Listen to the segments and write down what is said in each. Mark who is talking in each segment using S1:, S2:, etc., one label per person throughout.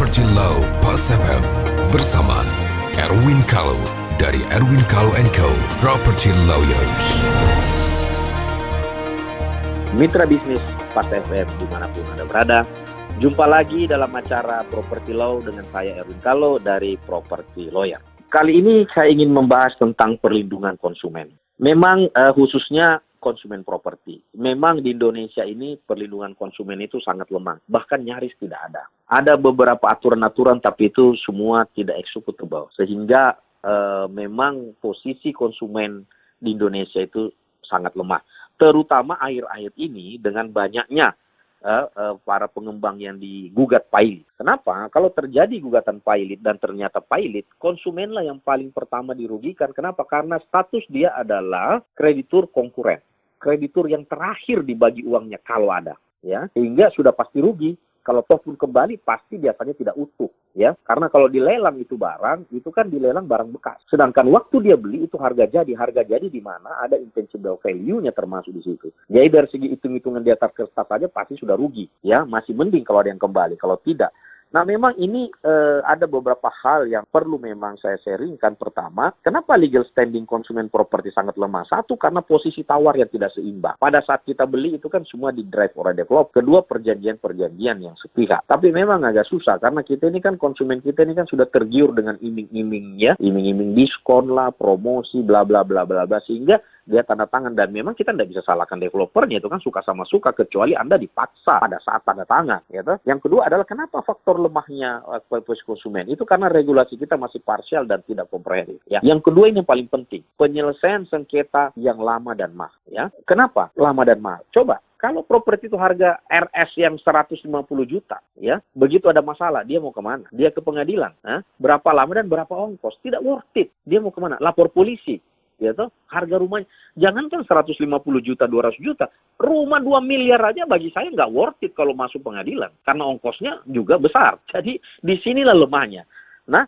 S1: Property Law Pas FM bersama Erwin Kalau dari Erwin Kalau & Co. Property Lawyers.
S2: Mitra bisnis Pas FM dimanapun Anda berada, jumpa lagi dalam acara Property Law dengan saya Erwin Kalau dari Property Lawyer. Kali ini saya ingin membahas tentang perlindungan konsumen. Memang khususnya konsumen properti. Memang di Indonesia ini perlindungan konsumen itu sangat lemah, bahkan nyaris tidak ada. Ada beberapa aturan-aturan tapi itu semua tidak executable. Sehingga memang posisi konsumen di Indonesia itu sangat lemah. Terutama akhir-akhir ini dengan banyaknya para pengembang yang digugat pilot. Kenapa? Kalau terjadi gugatan pilot dan ternyata pilot, konsumenlah yang paling pertama dirugikan. Kenapa? Karena status dia adalah kreditur konkuren. Kreditur yang terakhir dibagi uangnya kalau ada, ya, sehingga sudah pasti rugi. Kalau toh pun kembali pasti biasanya tidak utuh, ya, karena kalau dilelang itu barang, itu kan dilelang barang bekas. Sedangkan waktu dia beli itu harga jadi di mana ada intangible value-nya termasuk di situ. Jadi dari segi hitung-hitungan di atas kertas saja pasti sudah rugi, ya, masih mending kalau ada yang kembali, kalau tidak. Nah, memang ini ada beberapa hal yang perlu memang saya sharingkan. Pertama, kenapa legal standing konsumen properti sangat lemah? Satu, karena posisi tawar yang tidak seimbang. Pada saat kita beli itu kan semua di drive oleh developer. Kedua, perjanjian-perjanjian yang sepihak. Tapi memang agak susah karena kita ini kan konsumen kita ini kan sudah tergiur dengan iming-iming, ya, iming-iming diskon lah, promosi, bla bla bla bla bla, sehingga dia tanda tangan. Dan memang kita tidak bisa salahkan developernya, itu kan suka sama suka, kecuali Anda dipaksa pada saat tanda tangan, gitu. Yang kedua adalah kenapa faktor lemahnya posisi konsumen itu karena regulasi kita masih parsial dan tidak komprehensif, ya. Yang kedua ini yang paling penting, penyelesaian sengketa yang lama dan mahal, ya. Kenapa lama dan mahal? Coba kalau properti itu harga RS yang 150 juta, ya, begitu ada masalah, dia mau kemana? Dia ke pengadilan, berapa lama dan berapa ongkos? Tidak worth it. Dia mau kemana? Lapor polisi. Ya toh, harga rumahnya, jangankan 150 juta, 200 juta, rumah 2 miliar aja bagi saya nggak worth it kalau masuk pengadilan, karena ongkosnya juga besar. Jadi, disinilah lemahnya. Nah,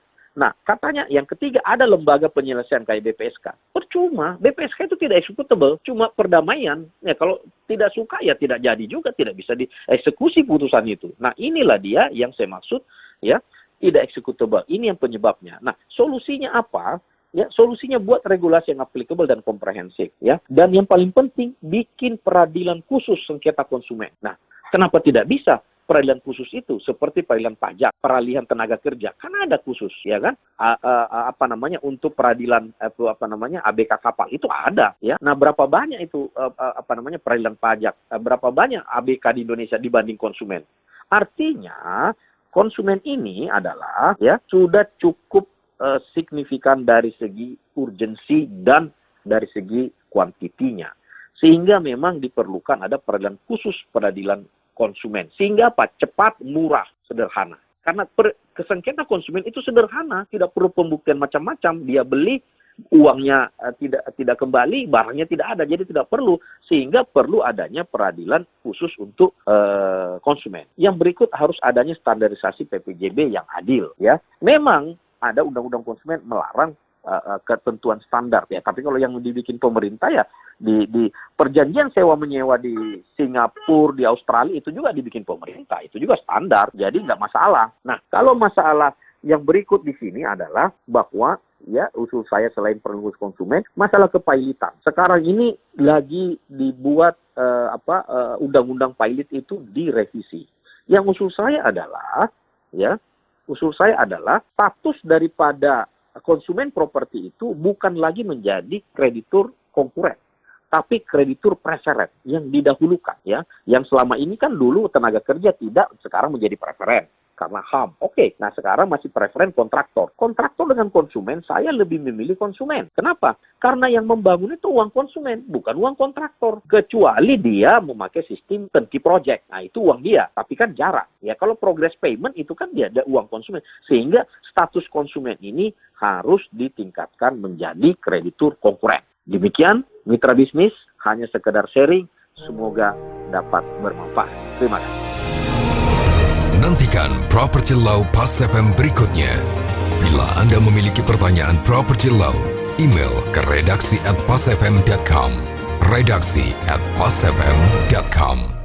S2: katanya yang ketiga ada lembaga penyelesaian kayak BPSK. Percuma, BPSK itu tidak executable, cuma perdamaian. Ya, kalau tidak suka ya tidak jadi juga, tidak bisa dieksekusi putusan itu. Nah, inilah dia yang saya maksud, ya, tidak executable. Ini yang penyebabnya. Nah, solusinya apa? Ya, solusinya buat regulasi yang applicable dan komprehensif, ya. Dan yang paling penting, bikin peradilan khusus sengketa konsumen. Nah, kenapa tidak bisa peradilan khusus itu seperti peradilan pajak, peralihan tenaga kerja? Kan ada khusus, ya kan? Untuk peradilan ABK kapal itu ada, ya. Nah, berapa banyak itu peradilan pajak? Berapa banyak ABK di Indonesia dibanding konsumen? Artinya, konsumen ini adalah, ya, sudah cukup signifikan dari segi urgensi dan dari segi kuantitinya. Sehingga memang diperlukan ada peradilan khusus peradilan konsumen. Sehingga apa? Cepat, murah, sederhana. Karena kesengketa konsumen itu sederhana, tidak perlu pembuktian macam-macam. Dia beli, uangnya tidak kembali, barangnya tidak ada, jadi tidak perlu. Sehingga perlu adanya peradilan khusus untuk konsumen. Yang berikut harus adanya standarisasi PPJB yang adil, ya. Memang ada undang-undang konsumen melarang ketentuan standar, ya. Tapi kalau yang dibikin pemerintah, ya, di perjanjian sewa menyewa di Singapura, di Australia itu juga dibikin pemerintah, itu juga standar, jadi nggak masalah. Nah, kalau masalah yang berikut di sini adalah bahwa, ya, usul saya selain perlindungan konsumen, masalah kepailitan. Sekarang ini lagi dibuat undang-undang pilot itu direvisi. Yang usul saya adalah, ya, status daripada konsumen properti itu bukan lagi menjadi kreditur konkuren, tapi kreditur preferen yang didahulukan, ya. Yang selama ini kan dulu tenaga kerja tidak, sekarang menjadi preferen karena HAM. Oke, nah sekarang masih preferen kontraktor. Kontraktor dengan konsumen, saya lebih memilih konsumen. Kenapa? Karena yang membangun itu uang konsumen, bukan uang kontraktor. Kecuali dia memakai sistem turnkey project. Nah, itu uang dia, tapi kan jarak. Ya, kalau progress payment itu kan dia ada uang konsumen. Sehingga status konsumen ini harus ditingkatkan menjadi kreditur konkuren. Demikian, mitra bisnis, hanya sekedar sharing. Semoga dapat bermanfaat. Terima kasih.
S1: Nantikan Property Law Pas FM berikutnya. Bila Anda memiliki pertanyaan Property Law, email ke redaksi@pasfm.com. Redaksi@pasfm.com.